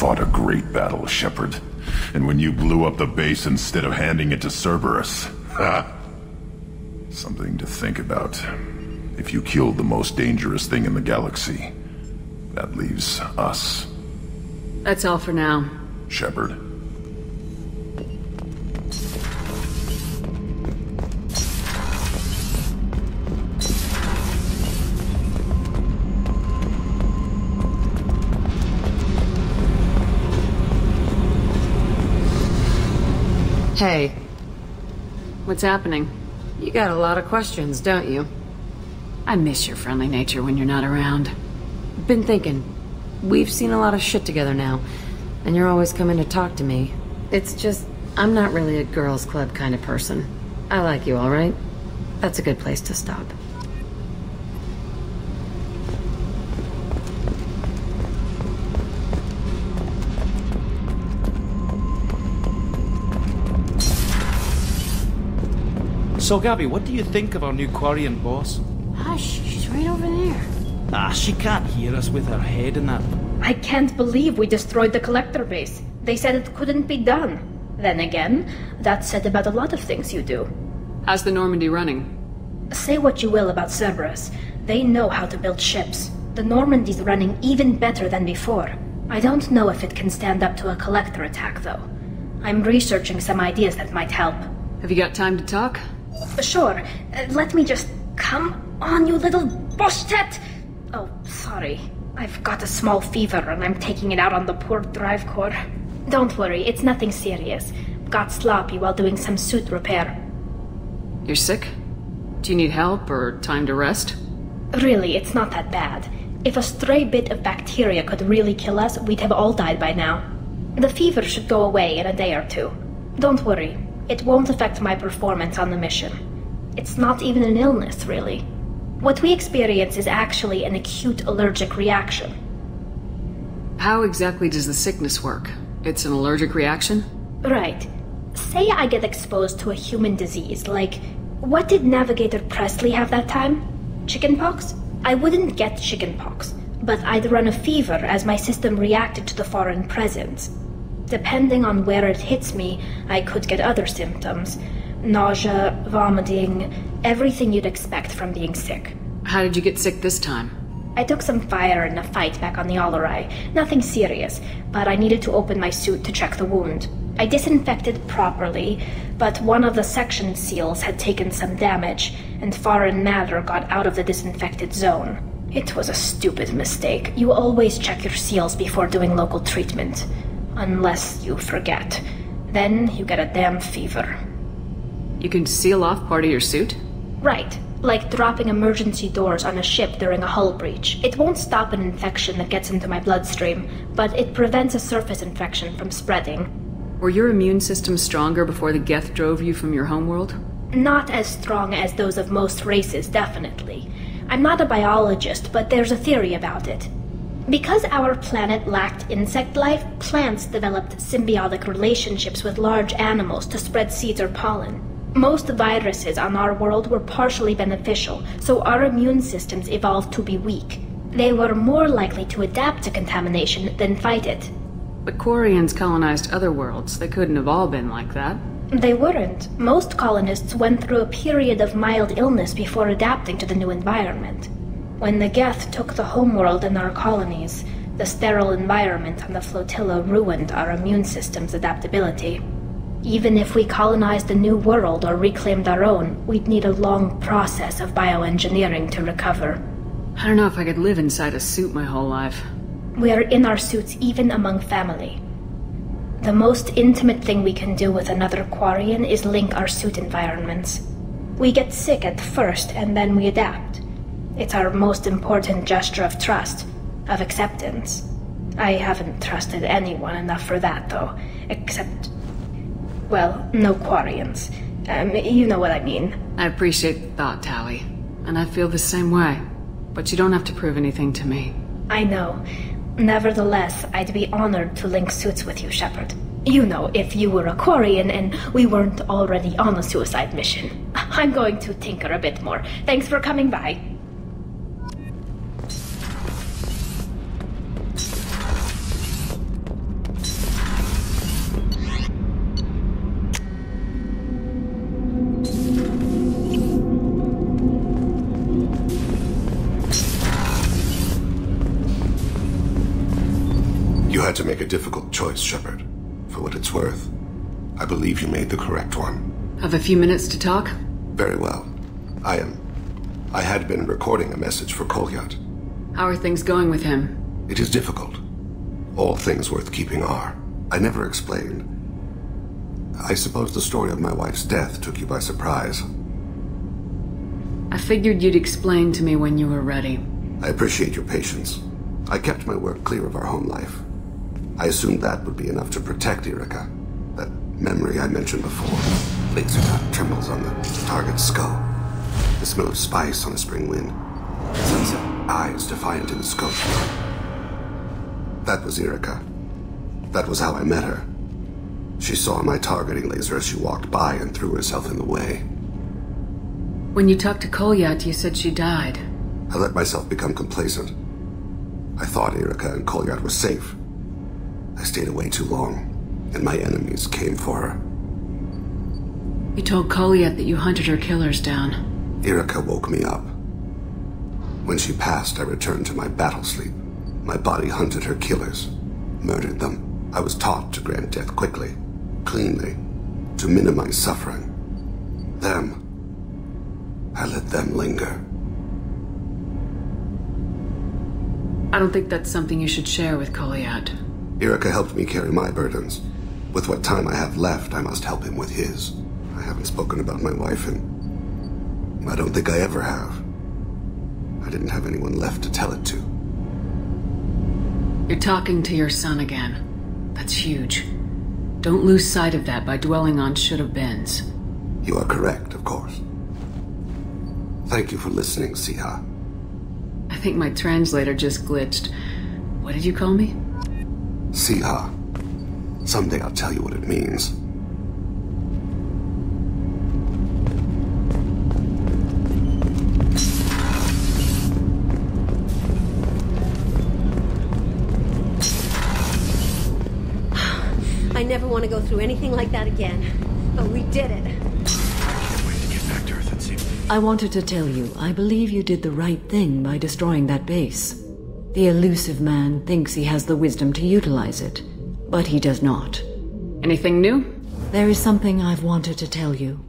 fought a great battle, Shepard. And when you blew up the base instead of handing it to Cerberus, something to think about. If you killed the most dangerous thing in the galaxy, that leaves us. That's all for now. Shepard. Hey. What's happening? You got a lot of questions, don't you? I miss your friendly nature when you're not around. Been thinking. We've seen a lot of shit together now, and you're always coming to talk to me. It's just, I'm not really a girls' club kind of person. I like you, all right? That's a good place to stop. So, Gabby, what do you think of our new Quarian boss? Hush, she's right over there. Ah, she can't hear us with her head in that. I can't believe we destroyed the collector base. They said it couldn't be done. Then again, that's said about a lot of things you do. How's the Normandy running? Say what you will about Cerberus. They know how to build ships. The Normandy's running even better than before. I don't know if it can stand up to a collector attack, though. I'm researching some ideas that might help. Have you got time to talk? Sure. Let me just... Come on, you little boshtet! Oh, sorry. I've got a small fever and I'm taking it out on the poor drive core. Don't worry, it's nothing serious. Got sloppy while doing some suit repair. You're sick? Do you need help or time to rest? Really, it's not that bad. If a stray bit of bacteria could really kill us, we'd have all died by now. The fever should go away in a day or two. Don't worry. It won't affect my performance on the mission. It's not even an illness, really. What we experience is actually an acute allergic reaction. How exactly does the sickness work? It's an allergic reaction? Right. Say I get exposed to a human disease, like... What did Navigator Presley have that time? Chickenpox? I wouldn't get chickenpox, but I'd run a fever as my system reacted to the foreign presence. Depending on where it hits me, I could get other symptoms. Nausea, vomiting, everything you'd expect from being sick. How did you get sick this time? I took some fire in a fight back on the Allerai. Nothing serious, but I needed to open my suit to check the wound. I disinfected properly, but one of the section seals had taken some damage, and foreign matter got out of the disinfected zone. It was a stupid mistake. You always check your seals before doing local treatment. Unless you forget. Then you get a damn fever. You can seal off part of your suit? Right. Like dropping emergency doors on a ship during a hull breach. It won't stop an infection that gets into my bloodstream, but it prevents a surface infection from spreading. Were your immune system stronger before the Geth drove you from your homeworld? Not as strong as those of most races, definitely. I'm not a biologist, but there's a theory about it. Because our planet lacked insect life, plants developed symbiotic relationships with large animals to spread seeds or pollen. Most viruses on our world were partially beneficial, so our immune systems evolved to be weak. They were more likely to adapt to contamination than fight it. But Quarians colonized other worlds. They couldn't have all been like that. They weren't. Most colonists went through a period of mild illness before adapting to the new environment. When the Geth took the homeworld and our colonies, the sterile environment on the flotilla ruined our immune system's adaptability. Even if we colonized a new world or reclaimed our own, we'd need a long process of bioengineering to recover. I don't know if I could live inside a suit my whole life. We're in our suits even among family. The most intimate thing we can do with another Quarian is link our suit environments. We get sick at first and then we adapt. It's our most important gesture of trust, of acceptance. I haven't trusted anyone enough for that, though, except... well, no Quarians. You know what I mean. I appreciate the thought, Tally. And I feel the same way. But you don't have to prove anything to me. I know. Nevertheless, I'd be honored to link suits with you, Shepard. You know, if you were a Quarian and we weren't already on a suicide mission. I'm going to tinker a bit more. Thanks for coming by. to make a difficult choice, Shepard. For what it's worth, I believe you made the correct one. Have a few minutes to talk? Very well. I had been recording a message for Kolyat. How are things going with him? It is difficult. All things worth keeping are. I never explained. I suppose the story of my wife's death took you by surprise. I figured you'd explain to me when you were ready. I appreciate your patience. I kept my work clear of our home life. I assumed that would be enough to protect Erica. That memory I mentioned before. Laser dot trembles on the target's skull. The smell of spice on a spring wind. Sunset eyes defiant in the scope. That was Erica. That was how I met her. She saw my targeting laser as she walked by and threw herself in the way. When you talked to Kolyat, you said she died. I let myself become complacent. I thought Erica and Kolyat were safe. I stayed away too long, and my enemies came for her. You told Kolyat that you hunted her killers down. Erica woke me up. When she passed, I returned to my battle sleep. My body hunted her killers, murdered them. I was taught to grant death quickly, cleanly, to minimize suffering. I let them linger. I don't think that's something you should share with Kolyat. Erica helped me carry my burdens. With what time I have left, I must help him with his. I haven't spoken about my wife, and I don't think I ever have. I didn't have anyone left to tell it to. You're talking to your son again. That's huge. Don't lose sight of that by dwelling on should-have-beens. You are correct, of course. Thank you for listening, Siha. I think my translator just glitched. What did you call me? Siha. Someday I'll tell you what it means. I never want to go through anything like that again. But we did it. I wanted to tell you, I believe you did the right thing by destroying that base. The elusive man thinks he has the wisdom to utilize it, but he does not. Anything new? There is something I've wanted to tell you.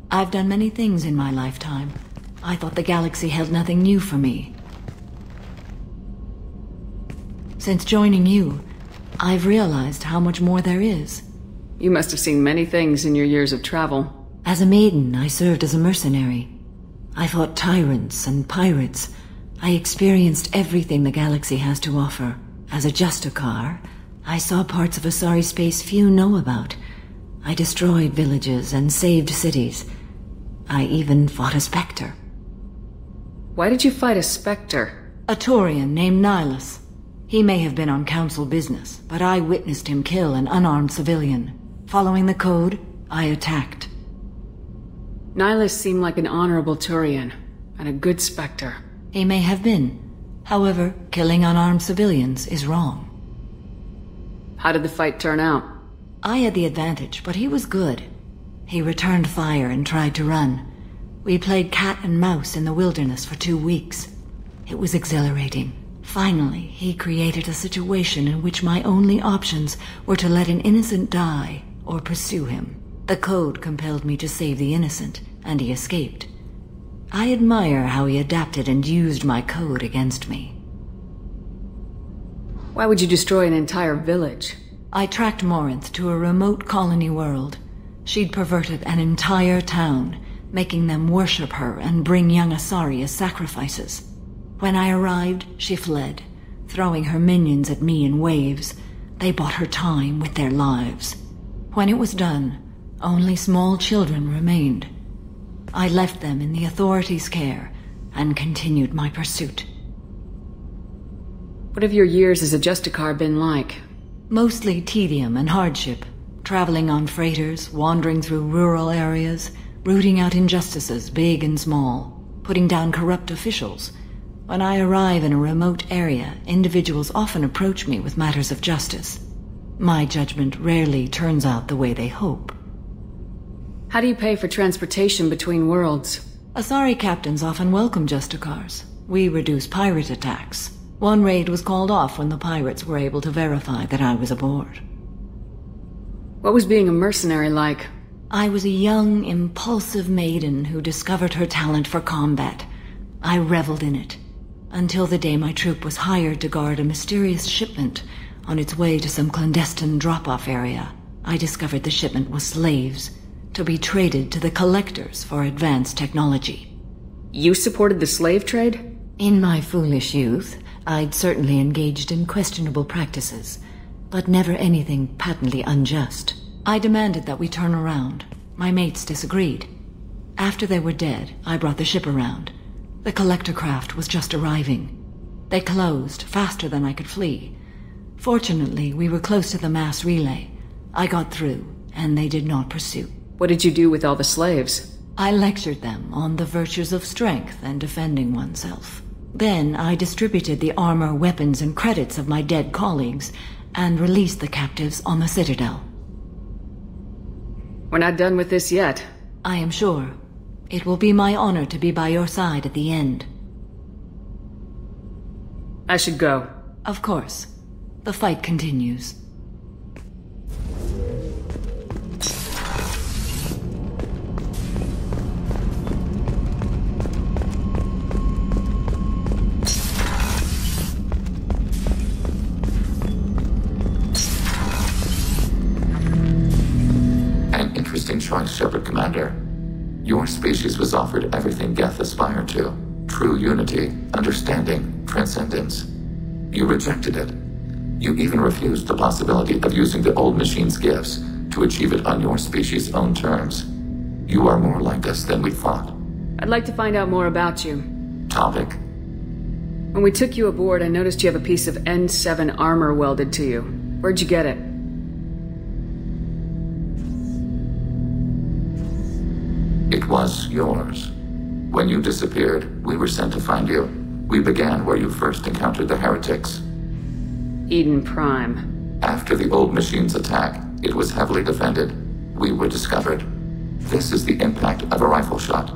I've done many things in my lifetime. I thought the galaxy held nothing new for me. Since joining you, I've realized how much more there is. You must have seen many things in your years of travel. As a maiden, I served as a mercenary. I fought tyrants and pirates. I experienced everything the galaxy has to offer. As a Justicar, I saw parts of Asari space few know about. I destroyed villages and saved cities. I even fought a Spectre. Why did you fight a Spectre? A Taurian named Nihilus. He may have been on Council business, but I witnessed him kill an unarmed civilian. Following the code, I attacked. Nihilus seemed like an honorable Turian, and a good Spectre. He may have been. However, killing unarmed civilians is wrong. How did the fight turn out? I had the advantage, but he was good. He returned fire and tried to run. We played cat and mouse in the wilderness for 2 weeks. It was exhilarating. Finally, he created a situation in which my only options were to let an innocent die or pursue him. The code compelled me to save the innocent, and he escaped. I admire how he adapted and used my code against me. Why would you destroy an entire village? I tracked Morinth to a remote colony world. She'd perverted an entire town, making them worship her and bring young Asari as sacrifices. When I arrived, she fled, throwing her minions at me in waves. They bought her time with their lives. When it was done, only small children remained. I left them in the authorities' care and continued my pursuit. What have your years as a Justicar been like? Mostly tedium and hardship, traveling on freighters, wandering through rural areas, rooting out injustices big and small, putting down corrupt officials. When I arrive in a remote area, individuals often approach me with matters of justice. My judgment rarely turns out the way they hope. How do you pay for transportation between worlds? Asari captains often welcome Justicars. We reduce pirate attacks. One raid was called off when the pirates were able to verify that I was aboard. What was being a mercenary like? I was a young, impulsive maiden who discovered her talent for combat. I reveled in it, until the day my troop was hired to guard a mysterious shipment on its way to some clandestine drop-off area. I discovered the shipment was slaves, to be traded to the collectors for advanced technology. You supported the slave trade? In my foolish youth, I'd certainly engaged in questionable practices, but never anything patently unjust. I demanded that we turn around. My mates disagreed. After they were dead, I brought the ship around. The collector craft was just arriving. They closed faster than I could flee. Fortunately, we were close to the mass relay. I got through, and they did not pursue. What did you do with all the slaves? I lectured them on the virtues of strength and defending oneself. Then I distributed the armor, weapons, and credits of my dead colleagues and released the captives on the Citadel. We're not done with this yet. I am sure. It will be my honor to be by your side at the end. I should go. Of course. The fight continues. Interesting choice, Shepard Commander. Your species was offered everything Geth aspired to. True unity, understanding, transcendence. You rejected it. You even refused the possibility of using the old machine's gifts to achieve it on your species' own terms. You are more like us than we thought. I'd like to find out more about you. Topic? When we took you aboard, I noticed you have a piece of N7 armor welded to you. Where'd you get it? It was yours. When you disappeared, we were sent to find you. We began where you first encountered the heretics. Eden Prime. After the old machine's attack, it was heavily defended. We were discovered. This is the impact of a rifle shot.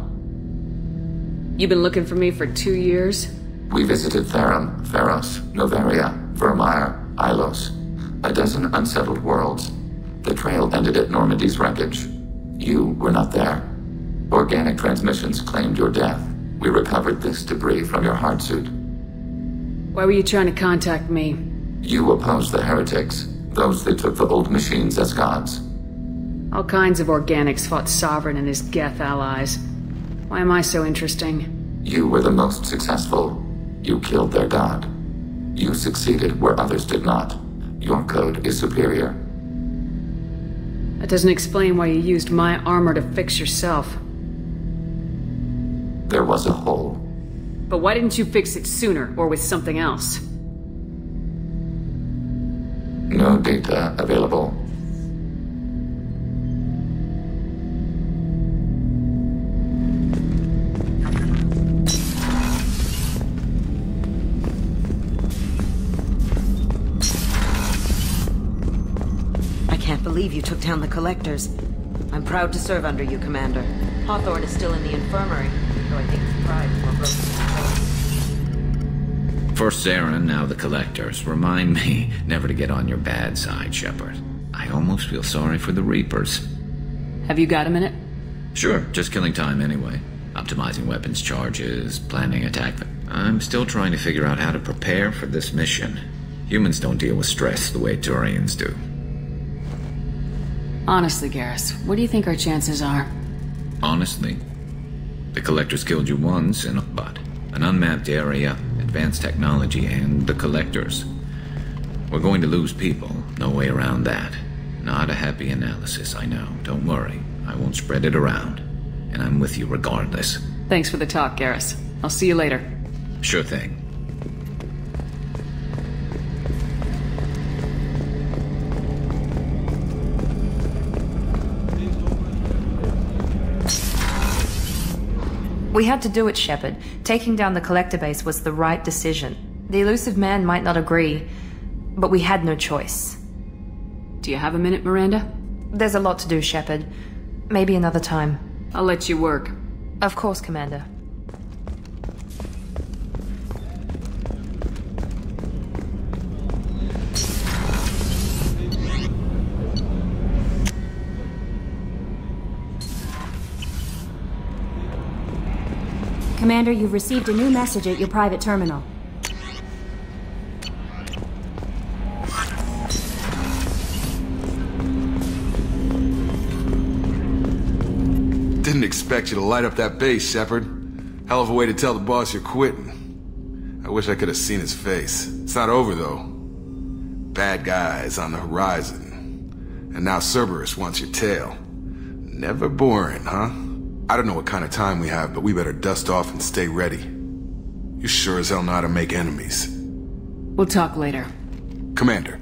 You've been looking for me for 2 years? We visited Therum, Pharos, Noveria, Vermeer, Ilos. A dozen unsettled worlds. The trail ended at Normandy's wreckage. You were not there. Organic transmissions claimed your death. We recovered this debris from your hard suit. Why were you trying to contact me? You opposed the heretics, those that took the old machines as gods. All kinds of organics fought Sovereign and his Geth allies. Why am I so interesting? You were the most successful. You killed their god. You succeeded where others did not. Your code is superior. That doesn't explain why you used my armor to fix yourself. There was a hole. But why didn't you fix it sooner, or with something else? No data available. I can't believe you took down the Collectors. I'm proud to serve under you, Commander. Hawthorne is still in the infirmary, though I think his pride is more broken. First Saren, now the Collectors. Remind me never to get on your bad side, Shepard. I almost feel sorry for the Reapers. Have you got a minute? Sure, just killing time anyway. Optimizing weapons charges, planning attack. I'm still trying to figure out how to prepare for this mission. Humans don't deal with stress the way Turians do. Honestly, Garrus, what do you think our chances are? Honestly, the Collectors killed you once, but an unmapped area, advanced technology, and the Collectors. We're going to lose people, no way around that. Not a happy analysis, I know. Don't worry, I won't spread it around. And I'm with you regardless. Thanks for the talk, Garrus. I'll see you later. Sure thing. We had to do it, Shepard. Taking down the Collector base was the right decision. The elusive man might not agree, but we had no choice. Do you have a minute, Miranda? There's a lot to do, Shepard. Maybe another time. I'll let you work. Of course, Commander. Commander, you've received a new message at your private terminal. Didn't expect you to light up that base, Shepard. Hell of a way to tell the boss you're quitting. I wish I could have seen his face. It's not over, though. Bad guys on the horizon. And now Cerberus wants your tail. Never boring, huh? I don't know what kind of time we have, but we better dust off and stay ready. You sure as hell know how to make enemies. We'll talk later. Commander.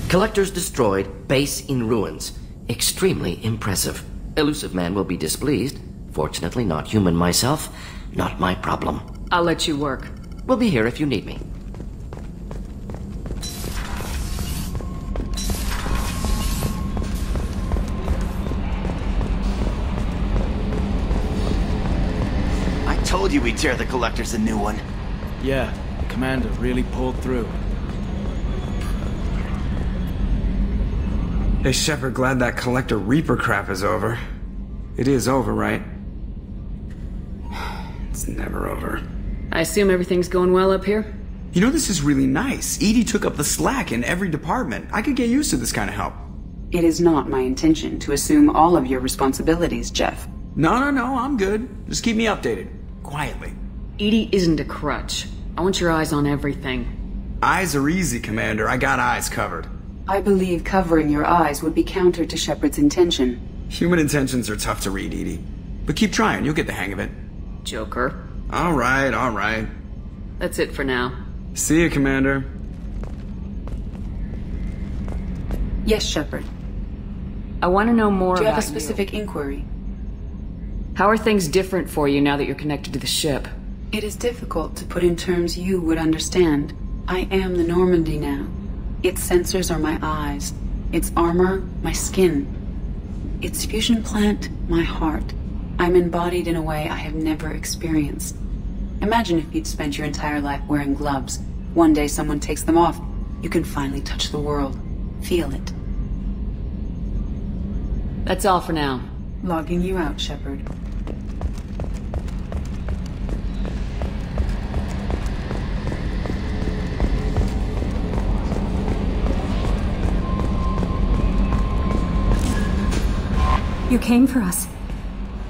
Collectors destroyed, base in ruins. Extremely impressive. Elusive man will be displeased. Fortunately, not human myself. Not my problem. I'll let you work. We'll be here if you need me. I told you we'd tear the Collectors a new one. Yeah, Commander really pulled through. Hey, Shepard, glad that Collector Reaper crap is over. It is over, right? It's never over. I assume everything's going well up here? You know, this is really nice. EDI took up the slack in every department. I could get used to this kind of help. It is not my intention to assume all of your responsibilities, Jeff. No, I'm good. Just keep me updated. Quietly. EDI isn't a crutch. I want your eyes on everything. Eyes are easy, Commander. I got eyes covered. I believe covering your eyes would be counter to Shepard's intention. Human intentions are tough to read, EDI. But keep trying, you'll get the hang of it. Joker. All right. That's it for now. See you, Commander. Yes, Shepard. I want to know more about you. Do you have a specific inquiry? How are things different for you now that you're connected to the ship? It is difficult to put in terms you would understand. I am the Normandy now. Its sensors are my eyes. Its armor, my skin. Its fusion plant, my heart. I'm embodied in a way I have never experienced. Imagine if you'd spent your entire life wearing gloves. One day someone takes them off. You can finally touch the world. Feel it. That's all for now. Logging you out, Shepard. You came for us.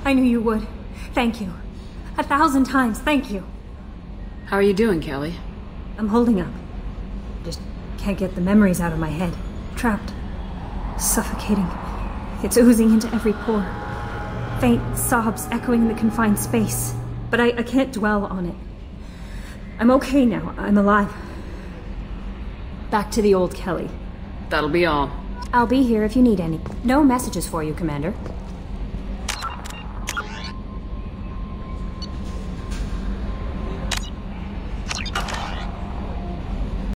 I knew you would. Thank you. 1,000 times, thank you. How are you doing, Kelly? I'm holding up. Just can't get the memories out of my head. Trapped. Suffocating. It's oozing into every pore. Faint sobs echoing in the confined space. But I can't dwell on it. I'm okay now. I'm alive. Back to the old Kelly. That'll be all. I'll be here if you need any. No messages for you, Commander.